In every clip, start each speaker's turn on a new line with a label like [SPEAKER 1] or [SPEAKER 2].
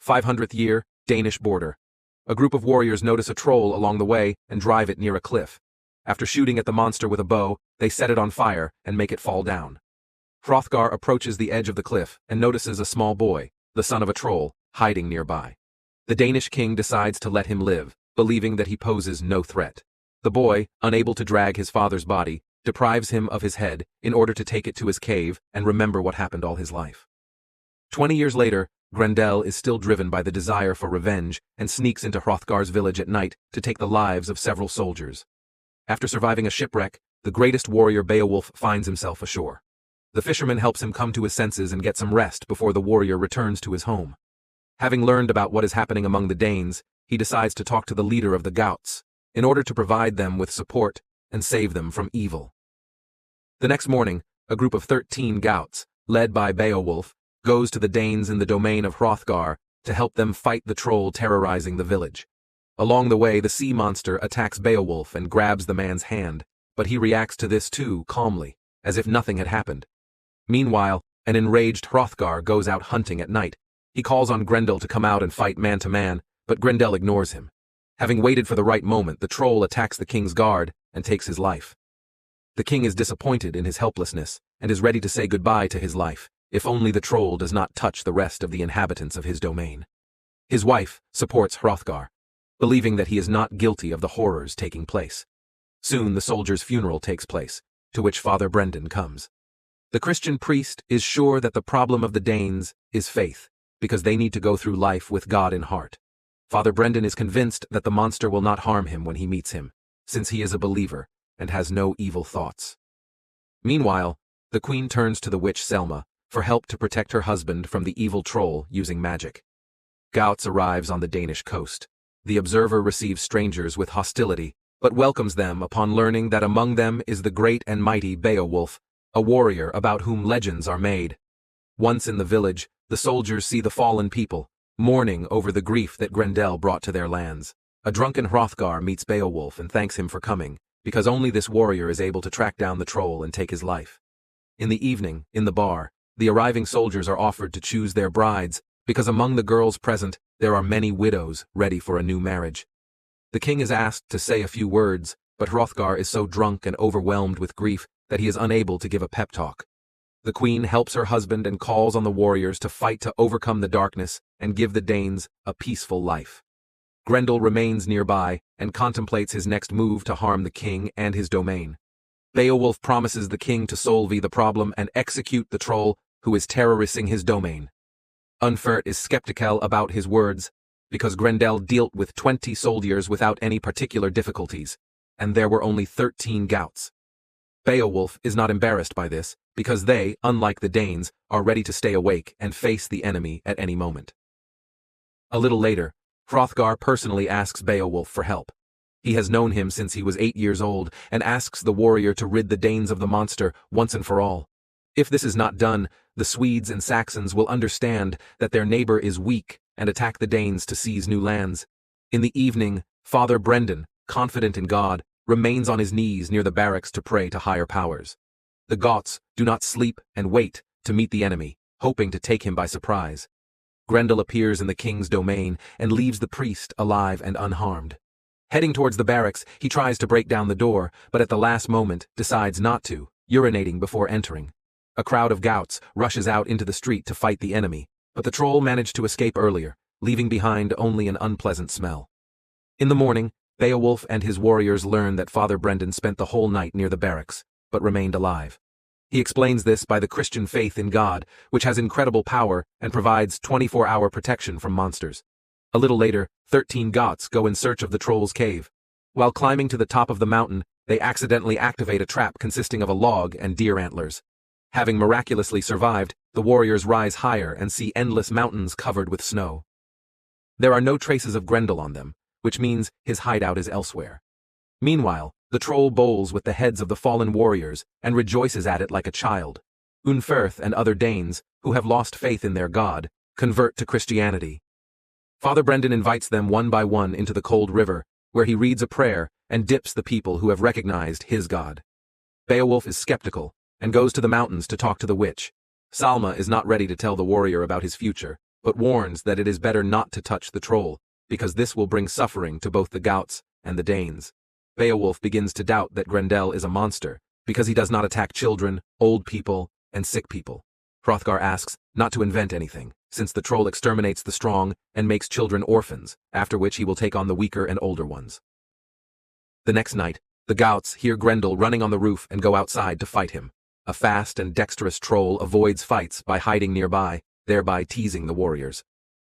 [SPEAKER 1] 500th year, Danish border. A group of warriors notice a troll along the way and drive it near a cliff. After shooting at the monster with a bow, they set it on fire and make it fall down. Hrothgar approaches the edge of the cliff and notices a small boy, the son of a troll, hiding nearby. The Danish king decides to let him live, believing that he poses no threat. The boy, unable to drag his father's body, deprives him of his head in order to take it to his cave and remember what happened all his life. 20 years later, Grendel is still driven by the desire for revenge and sneaks into Hrothgar's village at night to take the lives of several soldiers. After surviving a shipwreck, the greatest warrior Beowulf finds himself ashore. The fisherman helps him come to his senses and get some rest before the warrior returns to his home. Having learned about what is happening among the Danes, he decides to talk to the leader of the Gauts, in order to provide them with support and save them from evil. The next morning, a group of 13 Gauts, led by Beowulf, goes to the Danes in the domain of Hrothgar to help them fight the troll terrorizing the village. Along the way, the sea monster attacks Beowulf and grabs the man's hand, but he reacts to this too calmly, as if nothing had happened. Meanwhile, an enraged Hrothgar goes out hunting at night. He calls on Grendel to come out and fight man to man, but Grendel ignores him. Having waited for the right moment, the troll attacks the king's guard and takes his life. The king is disappointed in his helplessness and is ready to say goodbye to his life, if only the troll does not touch the rest of the inhabitants of his domain. His wife supports Hrothgar, believing that he is not guilty of the horrors taking place. Soon the soldier's funeral takes place, to which Father Brendan comes. The Christian priest is sure that the problem of the Danes is faith, because they need to go through life with God in heart. Father Brendan is convinced that the monster will not harm him when he meets him, since he is a believer and has no evil thoughts. Meanwhile, the queen turns to the witch Selma for help to protect her husband from the evil troll using magic. Gauts arrives on the Danish coast. The observer receives strangers with hostility, but welcomes them upon learning that among them is the great and mighty Beowulf, a warrior about whom legends are made. Once in the village, the soldiers see the fallen people, mourning over the grief that Grendel brought to their lands. A drunken Hrothgar meets Beowulf and thanks him for coming, because only this warrior is able to track down the troll and take his life. In the evening, in the bar, the arriving soldiers are offered to choose their brides, because among the girls present, there are many widows ready for a new marriage. The king is asked to say a few words, but Hrothgar is so drunk and overwhelmed with grief that he is unable to give a pep talk. The queen helps her husband and calls on the warriors to fight to overcome the darkness and give the Danes a peaceful life. Grendel remains nearby and contemplates his next move to harm the king and his domain. Beowulf promises the king to solve the problem and execute the troll who is terrorizing his domain. Unfert is skeptical about his words, because Grendel dealt with 20 soldiers without any particular difficulties, and there were only 13 Gauts. Beowulf is not embarrassed by this, because they, unlike the Danes, are ready to stay awake and face the enemy at any moment. A little later, Hrothgar personally asks Beowulf for help. He has known him since he was 8 years old and asks the warrior to rid the Danes of the monster once and for all. If this is not done, the Swedes and Saxons will understand that their neighbor is weak and attack the Danes to seize new lands. In the evening, Father Brendan, confident in God, remains on his knees near the barracks to pray to higher powers. The Gauts do not sleep and wait to meet the enemy, hoping to take him by surprise. Grendel appears in the king's domain and leaves the priest alive and unharmed. Heading towards the barracks, he tries to break down the door, but at the last moment decides not to, urinating before entering. A crowd of Gauts rushes out into the street to fight the enemy, but the troll managed to escape earlier, leaving behind only an unpleasant smell. In the morning, Beowulf and his warriors learn that Father Brendan spent the whole night near the barracks, but remained alive. He explains this by the Christian faith in God, which has incredible power and provides 24-hour protection from monsters. A little later, 13 Gauts go in search of the troll's cave. While climbing to the top of the mountain, they accidentally activate a trap consisting of a log and deer antlers. Having miraculously survived, the warriors rise higher and see endless mountains covered with snow. There are no traces of Grendel on them, which means his hideout is elsewhere. Meanwhile, the troll bowls with the heads of the fallen warriors and rejoices at it like a child. Unferth and other Danes, who have lost faith in their god, convert to Christianity. Father Brendan invites them one by one into the cold river, where he reads a prayer and dips the people who have recognized his god. Beowulf is skeptical and goes to the mountains to talk to the witch. Salma is not ready to tell the warrior about his future, but warns that it is better not to touch the troll, because this will bring suffering to both the Gauts and the Danes. Beowulf begins to doubt that Grendel is a monster, because he does not attack children, old people, and sick people. Hrothgar asks not to invent anything, since the troll exterminates the strong and makes children orphans, after which he will take on the weaker and older ones. The next night, the Gauts hear Grendel running on the roof and go outside to fight him. A fast and dexterous troll avoids fights by hiding nearby, thereby teasing the warriors.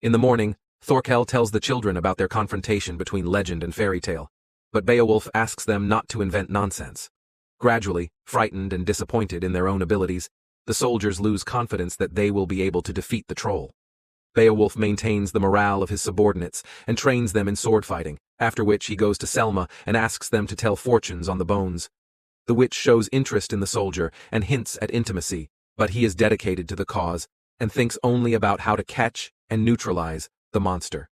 [SPEAKER 1] In the morning, Thorkel tells the children about their confrontation between legend and fairy tale, but Beowulf asks them not to invent nonsense. Gradually, frightened and disappointed in their own abilities, the soldiers lose confidence that they will be able to defeat the troll. Beowulf maintains the morale of his subordinates and trains them in sword fighting, after which he goes to Selma and asks them to tell fortunes on the bones. The witch shows interest in the soldier and hints at intimacy, but he is dedicated to the cause and thinks only about how to catch and neutralize the monster.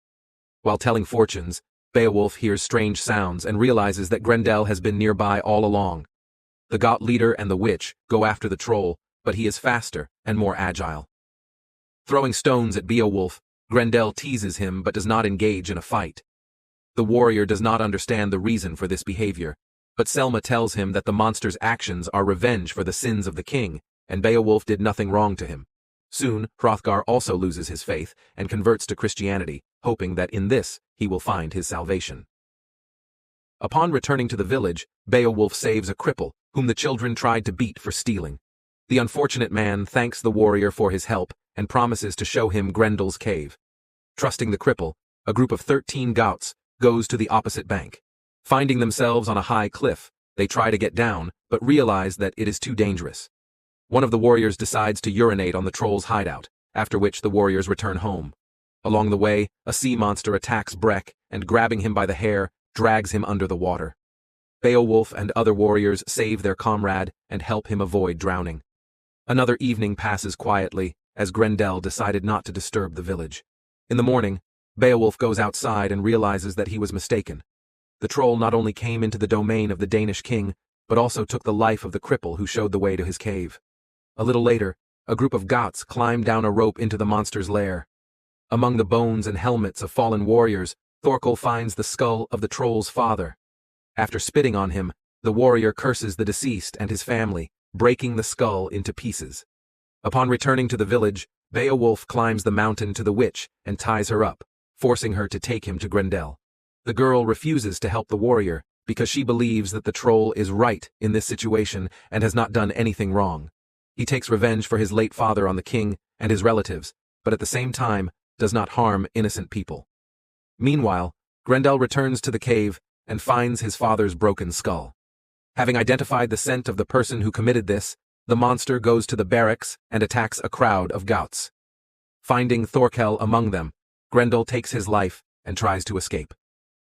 [SPEAKER 1] While telling fortunes, Beowulf hears strange sounds and realizes that Grendel has been nearby all along. The Gaut leader and the witch go after the troll, but he is faster and more agile. Throwing stones at Beowulf, Grendel teases him but does not engage in a fight. The warrior does not understand the reason for this behavior, but Selma tells him that the monster's actions are revenge for the sins of the king, and Beowulf did nothing wrong to him. Soon, Hrothgar also loses his faith and converts to Christianity, hoping that in this he will find his salvation. Upon returning to the village, Beowulf saves a cripple, whom the children tried to beat for stealing. The unfortunate man thanks the warrior for his help and promises to show him Grendel's cave. Trusting the cripple, a group of 13 Gauts goes to the opposite bank. Finding themselves on a high cliff, they try to get down, but realize that it is too dangerous. One of the warriors decides to urinate on the troll's hideout, after which the warriors return home. Along the way, a sea monster attacks Breck and, grabbing him by the hair, drags him under the water. Beowulf and other warriors save their comrade and help him avoid drowning. Another evening passes quietly, as Grendel decided not to disturb the village. In the morning, Beowulf goes outside and realizes that he was mistaken. The troll not only came into the domain of the Danish king, but also took the life of the cripple who showed the way to his cave. A little later, a group of Gauts climb down a rope into the monster's lair. Among the bones and helmets of fallen warriors, Thorkel finds the skull of the troll's father. After spitting on him, the warrior curses the deceased and his family, breaking the skull into pieces. Upon returning to the village, Beowulf climbs the mountain to the witch and ties her up, forcing her to take him to Grendel. The girl refuses to help the warrior because she believes that the troll is right in this situation and has not done anything wrong. He takes revenge for his late father on the king and his relatives, but at the same time does not harm innocent people. Meanwhile, Grendel returns to the cave and finds his father's broken skull. Having identified the scent of the person who committed this, the monster goes to the barracks and attacks a crowd of Gauts. Finding Thorkel among them, Grendel takes his life and tries to escape.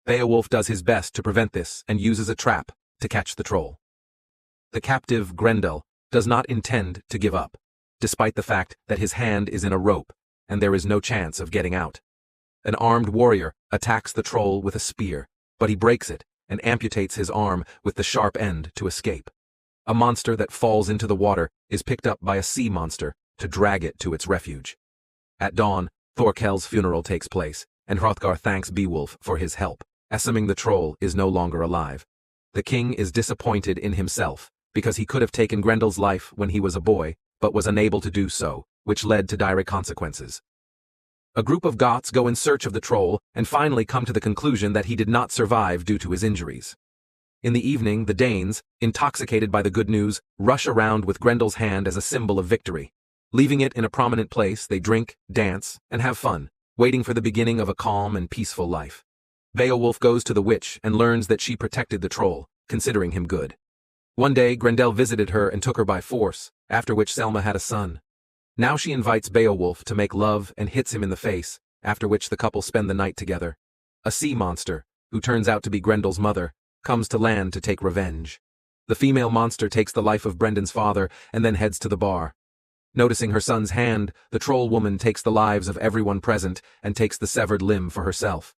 [SPEAKER 1] Beowulf does his best to prevent this and uses a trap to catch the troll. The captive Grendel does not intend to give up, despite the fact that his hand is in a rope and there is no chance of getting out. An armed warrior attacks the troll with a spear, but he breaks it and amputates his arm with the sharp end to escape. A monster that falls into the water is picked up by a sea monster to drag it to its refuge. At dawn, Thorkel's funeral takes place, and Hrothgar thanks Beowulf for his help, assuming the troll is no longer alive. The king is disappointed in himself, because he could have taken Grendel's life when he was a boy, but was unable to do so, which led to dire consequences. A group of Gauts go in search of the troll and finally come to the conclusion that he did not survive due to his injuries. In the evening, the Danes, intoxicated by the good news, rush around with Grendel's hand as a symbol of victory. Leaving it in a prominent place, they drink, dance, and have fun, waiting for the beginning of a calm and peaceful life. Beowulf goes to the witch and learns that she protected the troll, considering him good. One day, Grendel visited her and took her by force, after which Selma had a son. Now she invites Beowulf to make love and hits him in the face, after which the couple spend the night together. A sea monster, who turns out to be Grendel's mother, comes to land to take revenge. The female monster takes the life of Brendan's father and then heads to the bar. Noticing her son's hand, the troll woman takes the lives of everyone present and takes the severed limb for herself.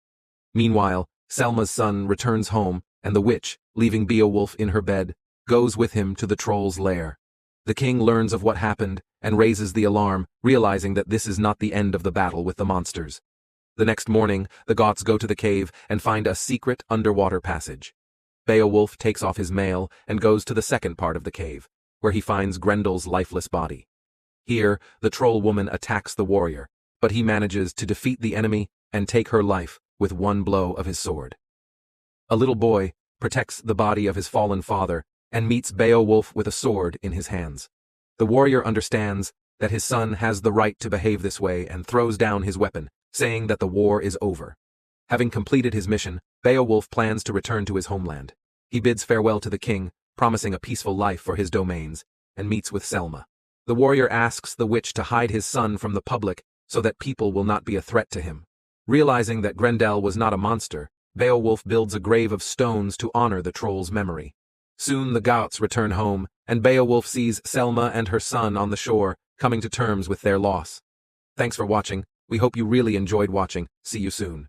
[SPEAKER 1] Meanwhile, Selma's son returns home, and the witch, leaving Beowulf in her bed, goes with him to the troll's lair. The king learns of what happened and raises the alarm, realizing that this is not the end of the battle with the monsters. The next morning, the Goths go to the cave and find a secret underwater passage. Beowulf takes off his mail and goes to the second part of the cave, where he finds Grendel's lifeless body. Here, the troll woman attacks the warrior, but he manages to defeat the enemy and take her life with one blow of his sword. A little boy protects the body of his fallen father and meets Beowulf with a sword in his hands. The warrior understands that his son has the right to behave this way and throws down his weapon, saying that the war is over. Having completed his mission, Beowulf plans to return to his homeland. He bids farewell to the king, promising a peaceful life for his domains, and meets with Selma. The warrior asks the witch to hide his son from the public so that people will not be a threat to him. Realizing that Grendel was not a monster, Beowulf builds a grave of stones to honor the troll's memory. Soon the Goths return home, and Beowulf sees Selma and her son on the shore, coming to terms with their loss. Thanks for watching. We hope you really enjoyed watching. See you soon.